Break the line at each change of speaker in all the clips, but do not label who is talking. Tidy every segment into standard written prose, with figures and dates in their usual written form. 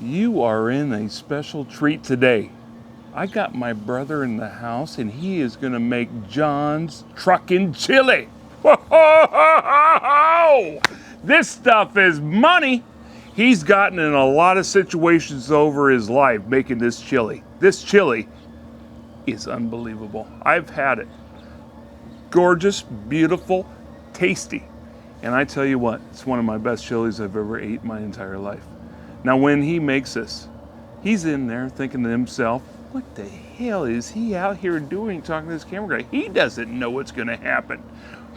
You are in a special treat today. I got my brother in the house and he is gonna make John's Truckin Chili. This stuff is money. He's gotten in a lot of situations over his life making this chili. This chili is unbelievable. I've had it. Gorgeous, beautiful, tasty. And I tell you what, it's one of my best chilies I've ever ate in my entire life. Now when he makes this, he's in there thinking to himself, what the hell is he out here doing talking to this camera guy? He doesn't know what's gonna happen.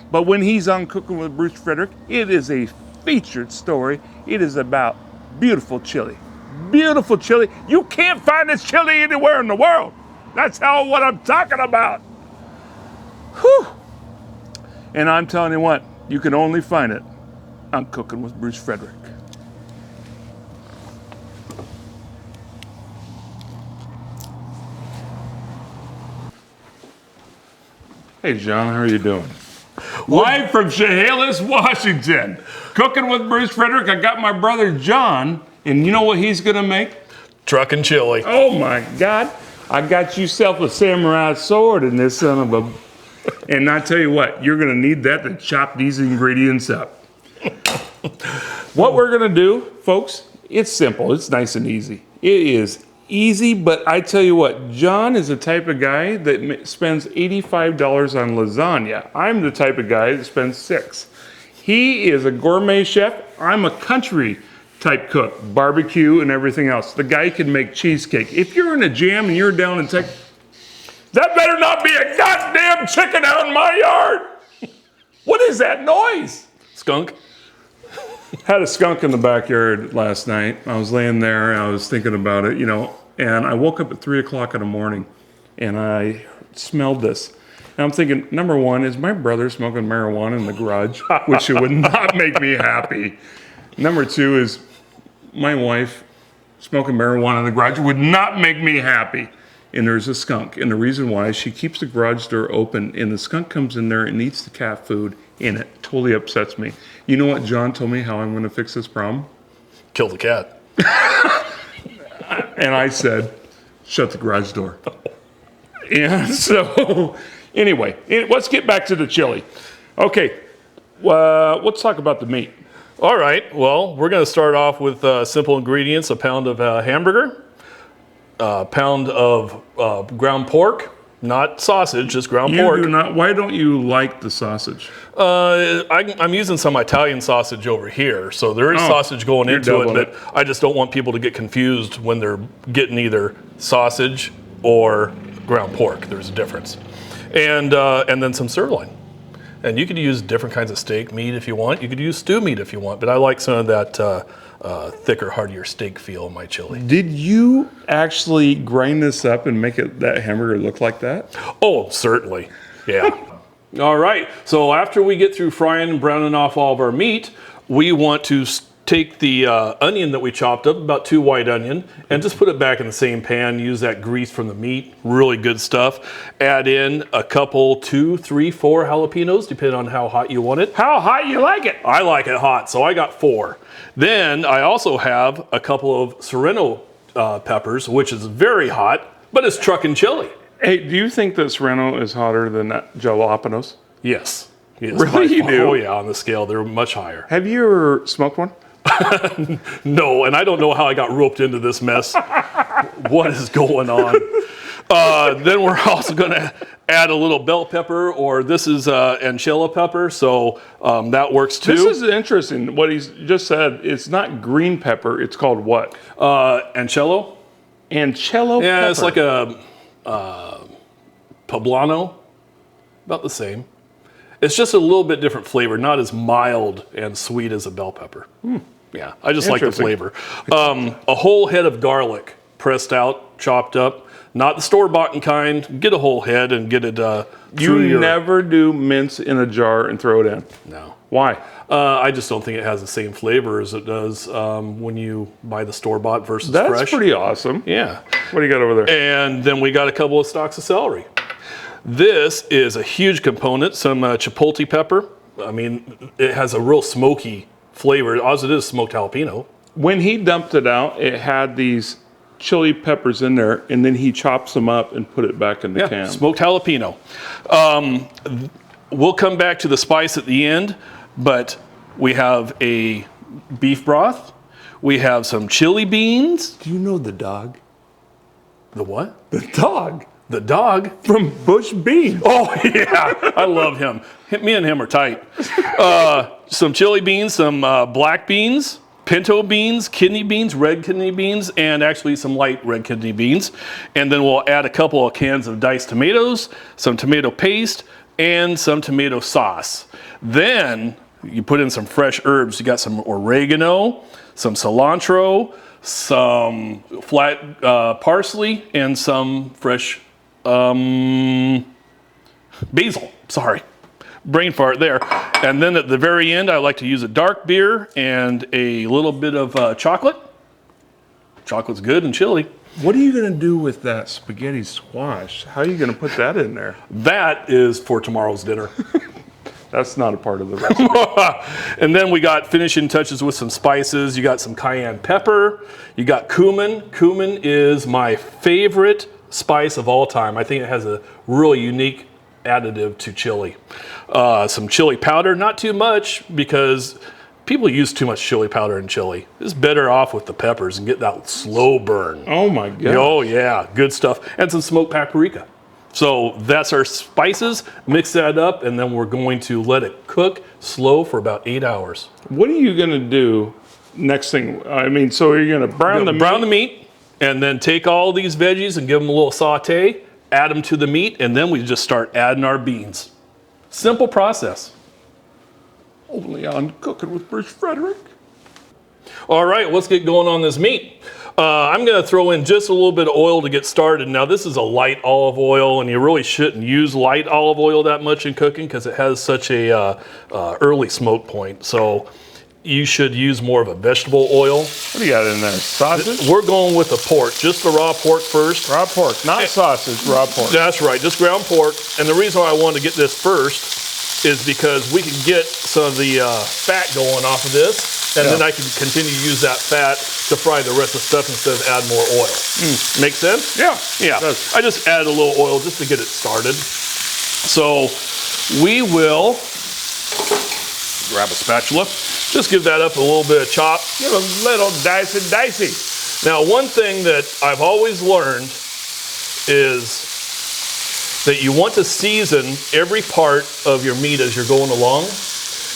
But when he's on Cooking with Bruce Frederick, it is a featured story. It is about beautiful chili. Beautiful chili. You can't find this chili anywhere in the world. That's what I'm talking about. Whew. And I'm telling you what, you can only find it on Cooking with Bruce Frederick. Hey John, how are you doing? Live from Chehalis, Washington. Cooking with Bruce Frederick. I got my brother John, and you know what he's gonna make?
Truckin Chili.
Oh my God. I got yourself a samurai sword in this son of a... And I tell you what, you're gonna need that to chop these ingredients up. What we're gonna do, folks, it's simple, it's nice and easy. It is easy, but I tell you what, John is the type of guy that spends $85 on lasagna. I'm the type of guy that spends $6. He is a gourmet chef. I'm a country type cook, barbecue and everything else. The guy can make cheesecake. If you're in a jam and you're down in Texas, that better not be a goddamn chicken out in my yard. What is that noise?
Skunk.
Had a skunk in the backyard last night. I was laying there and I was thinking about it, and I woke up at 3 o'clock in the morning and I smelled this. And I'm thinking, number one, is my brother smoking marijuana in the garage, which would not make me happy. Number two is my wife smoking marijuana in the garage would not make me happy. And there's a skunk. And the reason why is she keeps the garage door open and the skunk comes in there and eats the cat food and it totally upsets me. You know what John told me how I'm gonna fix this problem?
Kill the cat.
And I said, shut the garage door. And so, anyway, let's get back to the chili. Okay, let's talk about the meat.
All right, well, we're gonna start off with simple ingredients, a pound of hamburger, a pound of ground pork, not sausage, just ground pork.
You do not, why don't you like the sausage?
I'm using some Italian sausage over here, so there is sausage going into it, but I just don't want people to get confused when they're getting either sausage or ground pork. There's a difference. And then some sirloin. And you could use different kinds of steak meat if you want. You could use stew meat if you want, but I like some of that thicker, heartier steak feel in my chili.
Did you actually grind this up and make that hamburger look like that?
Oh, certainly, yeah. All right, so after we get through frying and browning off all of our meat, we want to take the onion that we chopped up, about 2 white onion, and just put it back in the same pan, use that grease from the meat, really good stuff. Add in a couple, 2, 3, 4 jalapenos, depending on how hot you want it.
How hot you like it?
I like it hot, so I got 4. Then I also have a couple of Serrano peppers, which is very hot, but it's Truckin Chili.
Hey, do you think that Serrano is hotter than Jalapenos?
Yes.
Really, you do?
Oh yeah, on the scale, they're much higher.
Have you ever smoked one?
No, and I don't know how I got roped into this mess. What is going on? Then we're also going to add a little bell pepper, or this is Ancho pepper, so that works too.
This is interesting. What he's just said, it's not green pepper, it's called what?
Ancho?
Ancho
yeah,
pepper.
It's like a poblano, about the same. It's just a little bit different flavor, not as mild and sweet as a bell pepper. Yeah, I just like the flavor. A whole head of garlic, pressed out, chopped up. Not the store-bought kind. Get a whole head and get it through
You never do mince in a jar and throw it in?
No.
Why?
I just don't think it has the same flavor as it does when you buy the store-bought versus fresh.
That's pretty awesome.
Yeah.
What do you got over there?
And then we got a couple of stalks of celery. This is a huge component, some Chipotle pepper. I mean, it has a real smoky flavor, as it is smoked jalapeno.
When he dumped it out, it had these chili peppers in there, and then he chops them up and put it back in the can.
Smoked jalapeno. We'll come back to the spice at the end, but we have a beef broth. We have some chili beans.
Do you know the dog?
The what?
The dog.
The dog?
From Bush Beans.
Oh, yeah. I love him. Me and him are tight. Some chili beans, some black beans, pinto beans, kidney beans, red kidney beans, and actually some light red kidney beans. And then we'll add a couple of cans of diced tomatoes, some tomato paste, and some tomato sauce. Then you put in some fresh herbs. You got some oregano, some cilantro, some flat parsley, and some fresh basil. Sorry, brain fart there. And then at the very end, I like to use a dark beer and a little bit of chocolate. Chocolate's good and chili.
What are you going to do with that spaghetti squash? How are you going to put that in there?
That is for tomorrow's dinner.
That's not a part of the recipe.
And then we got finishing touches with some spices. You got some cayenne pepper. You got cumin. Cumin is my favorite spice of all time. I think it has a really unique additive to chili. Some chili powder, not too much because people use too much chili powder in chili. It's better off with the peppers and get that slow burn.
Oh my God.
Oh yeah, good stuff. And some smoked paprika. So that's our spices. Mix that up, and then we're going to let it cook slow for about 8 hours.
What are you going to do next thing? I mean, so you're going to brown the meat?
Brown the meat, and then take all these veggies and give them a little saute, add them to the meat, and then we just start adding our beans. Simple process.
Only on Cookin with Frederick.
All right, let's get going on this meat. I'm going to throw in just a little bit of oil to get started. Now, this is a light olive oil, and you really shouldn't use light olive oil that much in cooking because it has such a early smoke point. So you should use more of a vegetable oil.
What do you got in there? Sausage?
We're going with the pork, just the raw pork first.
Raw pork, not sausage, raw pork.
That's right, just ground pork. And the reason why I wanted to get this first is because we can get some of the fat going off of this, and then I can continue to use that fat to fry the rest of the stuff instead of add more oil. Make sense?
Yeah.
Yeah. I just add a little oil just to get it started. So we will grab a spatula, just give that up a little bit of chop.
Give a little dicey.
Now, one thing that I've always learned is that you want to season every part of your meat as you're going along,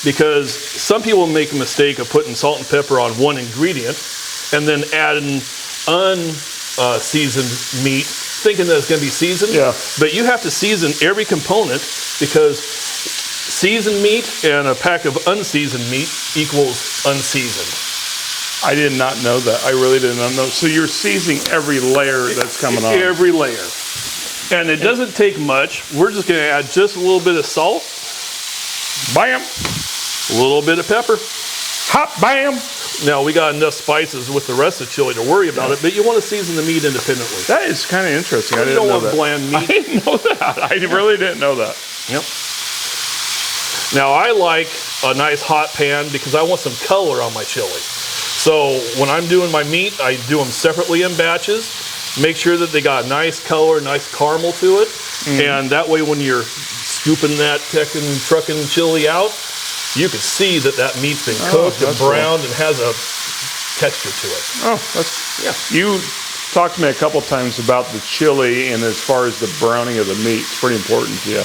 because some people make a mistake of putting salt and pepper on one ingredient and then adding unseasoned meat, thinking that it's going to be seasoned.
Yeah.
But you have to season every component, because seasoned meat and a pack of unseasoned meat equals unseasoned.
I did not know that. I really did not know. So you're seasoning every layer that's coming on.
Every layer. And it doesn't take much. We're just going to add just a little bit of salt.
Bam.
A little bit of pepper.
Hot bam.
Now, we got enough spices with the rest of the chili to worry about it, but you want to season the meat independently.
That is kind of interesting. I
You
didn't
don't
know
want
that.
bland meat.
I didn't know that. I really didn't know that.
Yep. Now, I like a nice hot pan because I want some color on my chili. So when I'm doing my meat, I do them separately in batches. Make sure that they got a nice color, nice caramel to it. And that way when you're scooping that Truckin Chili out, you can see that that meat's been cooked and browned and has a texture to it.
Oh, that's, You talked to me a couple times about the chili and as far as the browning of the meat. It's pretty important to you.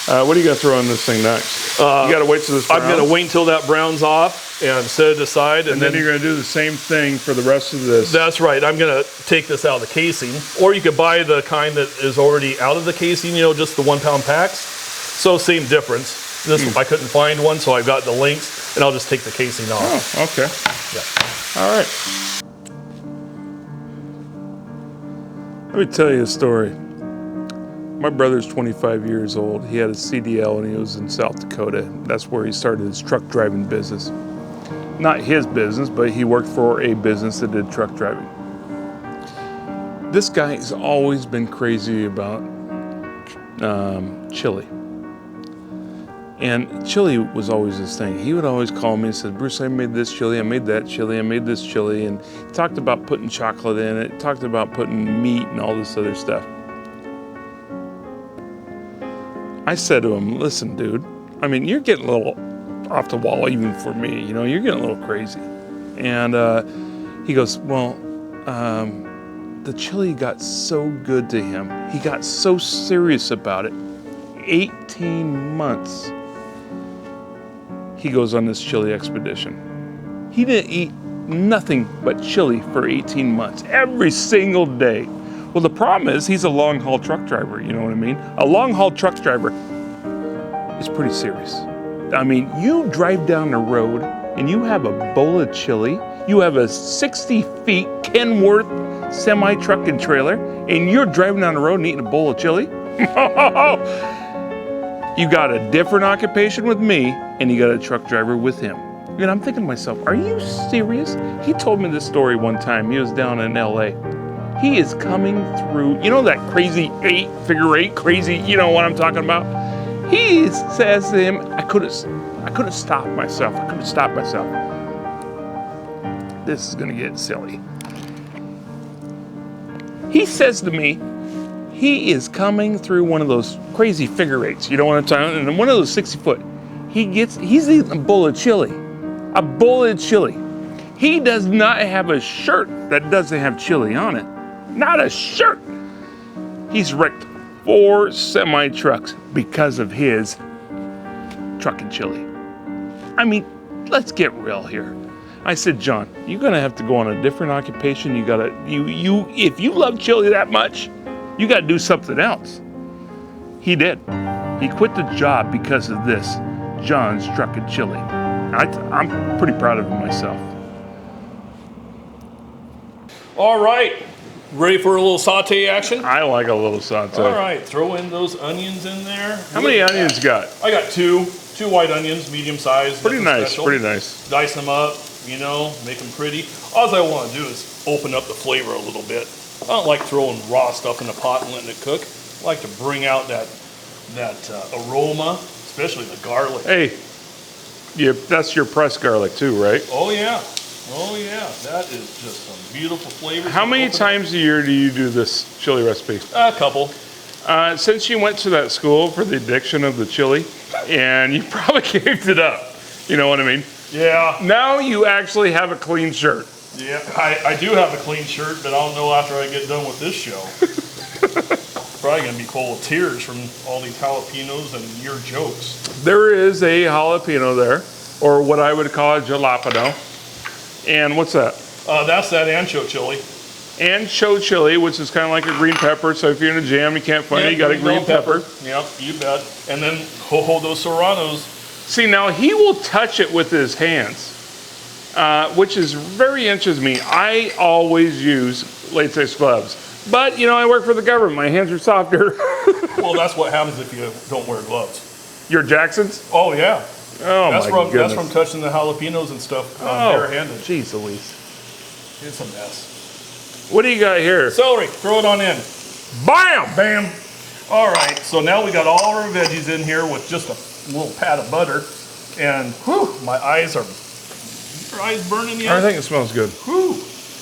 What are you going to throw in this thing next? You got to wait till this browns?
I'm going to wait until that browns off and set it aside.
And then you're going to do the same thing for the rest of this.
That's right. I'm going to take this out of the casing. Or you could buy the kind that is already out of the casing, just the 1 pound packs. So same difference. This I couldn't find one, so I've got the links, and I'll just take the casing off.
Oh, okay.
Yeah.
All right. Let me tell you a story. My brother's 25 years old. He had a CDL and he was in South Dakota. That's where he started his truck driving business. Not his business, but he worked for a business that did truck driving. This guy has always been crazy about chili. And chili was always his thing. He would always call me and said, Bruce, I made this chili, I made that chili, I made this chili. And he talked about putting chocolate in it, talked about putting meat and all this other stuff. I said to him, listen, dude, I mean, you're getting a little off the wall even for me, you know, you're getting a little crazy. And he goes, well, the chili got so good to him. He got so serious about it. 18 months he goes on this chili expedition. He didn't eat nothing but chili for 18 months, every single day. Well, the problem is he's a long haul truck driver, you know what I mean? A long haul truck driver is pretty serious. I mean, you drive down the road and you have a bowl of chili, you have a 60 feet Kenworth semi-truck and trailer, and you're driving down the road and eating a bowl of chili? You got a different occupation with me, and you got a truck driver with him. And I'm thinking to myself, are you serious? He told me this story one time. He was down in LA. He is coming through, you know that crazy figure eight, crazy, you know what I'm talking about? He says to him, I couldn't stop myself. I couldn't stop myself. This is gonna get silly. He says to me, he is coming through one of those crazy figure eights, you know what I'm talking about? And one of those 60-foot. He's eating a bowl of chili. A bowl of chili. He does not have a shirt that doesn't have chili on it. Not a shirt. He's wrecked 4 semi-trucks because of his Truckin Chili. I mean, let's get real here. I said, John, you're gonna have to go on a different occupation. If you love chili that much, you gotta do something else. He did. He quit the job because of this, John's Truckin Chili. I'm pretty proud of him myself.
All right, ready for a little saute action?
I like a little saute.
All right, throw in those onions in there.
How many onions you got?
I got two white onions, medium size.
Pretty nice,
special.
pretty nice.
Dice them up, you know, make them pretty. All I want to do is open up the flavor a little bit. I don't like throwing raw stuff in the pot and letting it cook. I like to bring out that aroma, especially the garlic.
Hey, that's your pressed garlic too, right?
Oh yeah, that is just some beautiful flavor.
How many times a year do you do this chili recipe?
A couple.
Since you went to that school for the addiction of the chili, and you probably gave it up, you know what I mean?
Yeah.
Now you actually have a clean shirt.
Yeah, I do have a clean shirt, but I don't know after I get done with this show. Probably gonna be full of tears from all these jalapenos and your jokes.
There is a jalapeno there, or what I would call a jalapeno. And what's that?
That's that ancho chili.
Ancho chili, which is kind of like a green pepper. So if you're in a jam, you can't find it, you got a green pepper.
Yep, you bet. And then those serranos.
See, now he will touch it with his hands, which is very interesting to me. I always use latex gloves. But, you know, I work for the government. My hands are softer.
Well, that's what happens if you don't wear gloves.
Your Jacksons?
Oh, yeah.
Oh,
that's
my
goodness. That's from touching the jalapenos and stuff barehanded.
Jeez Louise.
It's a mess.
What do you got here?
Celery. Throw it on in.
Bam!
Bam. All right. So now we got all our veggies in here with just a little pat of butter. And, whew, my eyes are... Your eyes burning yet?
I think it smells good.
Whew.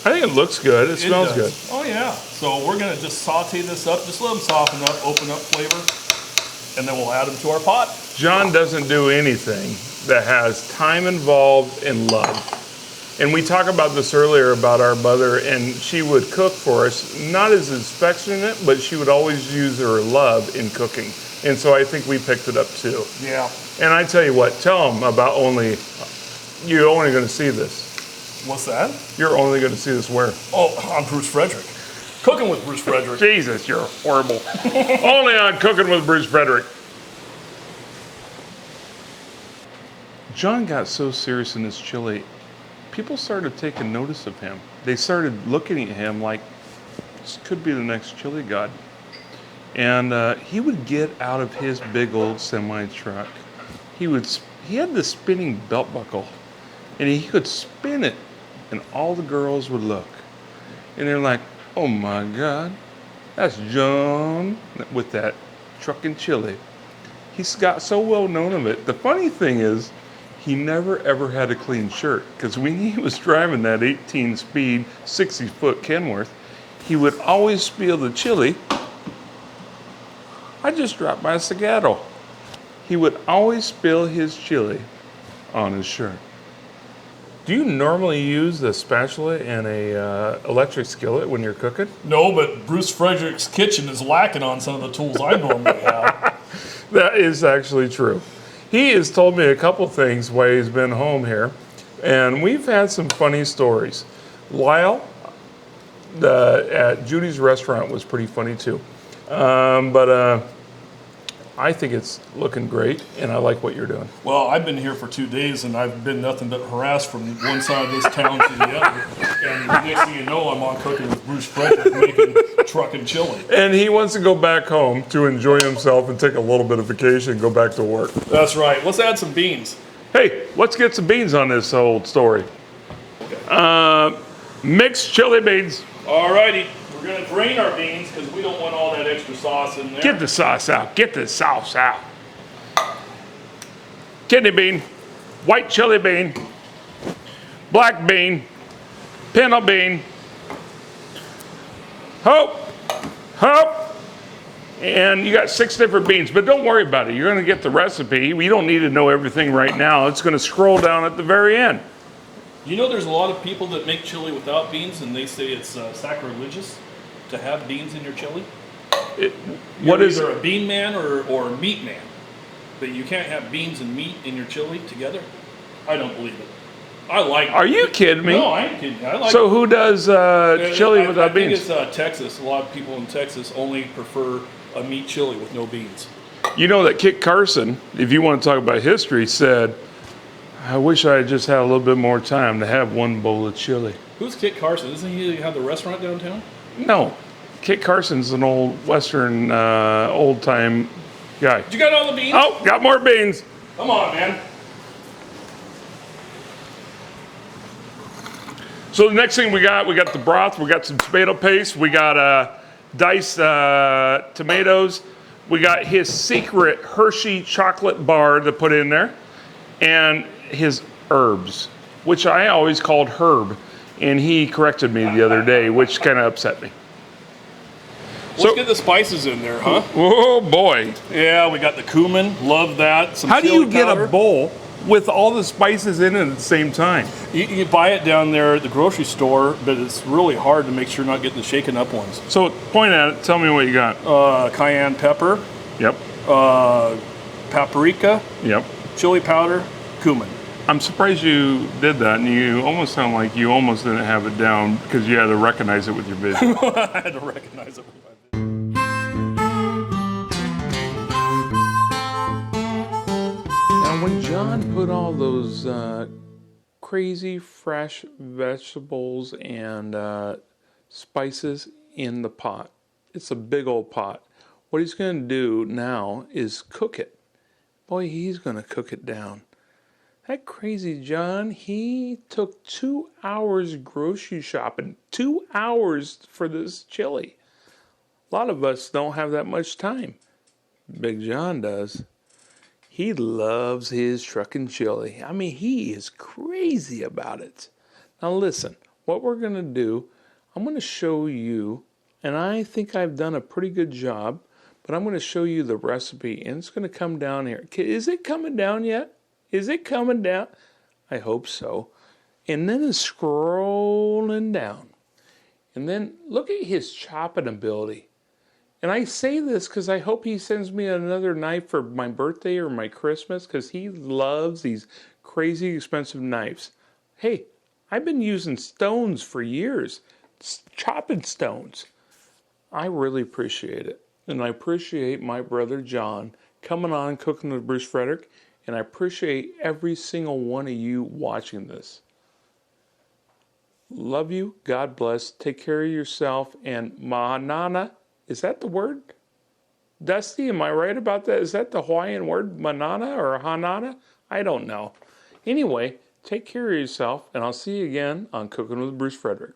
I think it looks good. It smells good.
Oh, yeah. So we're going to just saute this up. Just let them soften up, open up flavor. And then we'll add them to our pot.
John doesn't do anything that has time involved and love. And we talked about this earlier about our mother, and she would cook for us, not as affectionate, but she would always use her love in cooking. And so I think we picked it up too.
Yeah.
And I tell you what, tell them about you're only going to see this.
What's that?
You're only going to see this where?
Oh, on Bruce Frederick. Cooking with Bruce Frederick.
Jesus, you're horrible. Only on Cooking with Bruce Frederick. John got so serious in his chili, people started taking notice of him. They started looking at him like, this could be the next chili god. And he would get out of his big old semi truck. He had this spinning belt buckle, and he could spin it, and all the girls would look. And they're like, oh my God, that's John with that Truckin Chili. He's got so well known of it. The funny thing is, he never ever had a clean shirt, because when he was driving that 18-speed, 60-foot Kenworth, he would always spill the chili. I just dropped my cigarro. He would always spill his chili on his shirt. Do you normally use the spatula and a electric skillet when you're cooking?
No, but Bruce Frederick's kitchen is lacking on some of the tools I normally have.
That is actually true. He has told me a couple things while he's been home here, and we've had some funny stories. Lyle at Judy's restaurant was pretty funny too. But I think it's looking great, and I like what you're doing.
Well, I've been here for 2 days, and I've been nothing but harassed from one side of this town to the other. And the next thing you know, I'm on Cooking with Bruce Frederick making Truckin Chili.
And he wants to go back home to enjoy himself and take a little bit of vacation and go back to work.
That's right. Let's add some beans.
Hey, let's get some beans on this old story. Mixed chili beans.
All righty. We're going to drain our beans because we don't want all that extra sauce in there.
Get the sauce out. Get the sauce out. Kidney bean, white chili bean, black bean, pinto bean, hope, and you got 6 different beans. But don't worry about it. You're going to get the recipe. We don't need to know everything right now. It's going to scroll down at the very end.
You know, there's a lot of people that make chili without beans, and they say it's sacrilegious to have beans in your chili. You're either a bean man or a meat man, but you can't have beans and meat in your chili together. I don't believe it. I like.
Are you kidding me?
No, I ain't kidding. I like.
So who does chili without beans?
I think it's Texas. A lot of people in Texas only prefer a meat chili with no beans.
You know that Kit Carson, if you want to talk about history, said, "I wish I had just had a little bit more time to have one bowl of chili."
Who's Kit Carson? Doesn't he have the restaurant downtown?
No, Kit Carson's an old Western, old-time guy.
You got all the beans?
Oh, got more beans.
Come on, man.
So the next thing we got the broth, we got some tomato paste, we got diced tomatoes, we got his secret Hershey chocolate bar to put in there, and his herbs, which I always called herb, and he corrected me the other day, which kind of upset me.
Let's get the spices in there, huh?
Oh boy.
Yeah, we got the cumin, love that. Some
How do you get
powder.
a bowl with all the spices in it at the same time?
You buy it down there at the grocery store, but it's really hard to make sure you're not getting the shaken up ones.
So point at it, tell me what you got.
Cayenne pepper.
Yep.
Paprika.
Yep.
Chili powder, cumin.
I'm surprised you did that, and you almost sound like you almost didn't have it down because you had to recognize it with your vision.
I had to recognize it with my vision.
Now, when John put all those crazy fresh vegetables and spices in the pot, it's a big old pot. What he's going to do now is cook it. Boy, he's going to cook it down. That crazy John, he took 2 hours grocery shopping. 2 hours for this chili. A lot of us don't have that much time. Big John does. He loves his Truckin Chili. I mean, he is crazy about it. Now listen, what we're going to do, I'm going to show you, and I think I've done a pretty good job, but I'm going to show you the recipe, and it's going to come down here. Is it coming down yet? Is it coming down? I hope so. And then it's scrolling down. And then look at his chopping ability. And I say this because I hope he sends me another knife for my birthday or my Christmas, because he loves these crazy expensive knives. Hey, I've been using stones for years. Chopping stones. I really appreciate it. And I appreciate my brother John coming on Cooking with Bruce Frederick. And I appreciate every single one of you watching this. Love you. God bless. Take care of yourself. And manana, is that the word? Dusty, am I right about that? Is that the Hawaiian word, manana or hanana? I don't know. Anyway, take care of yourself. And I'll see you again on Cooking with Bruce Frederick.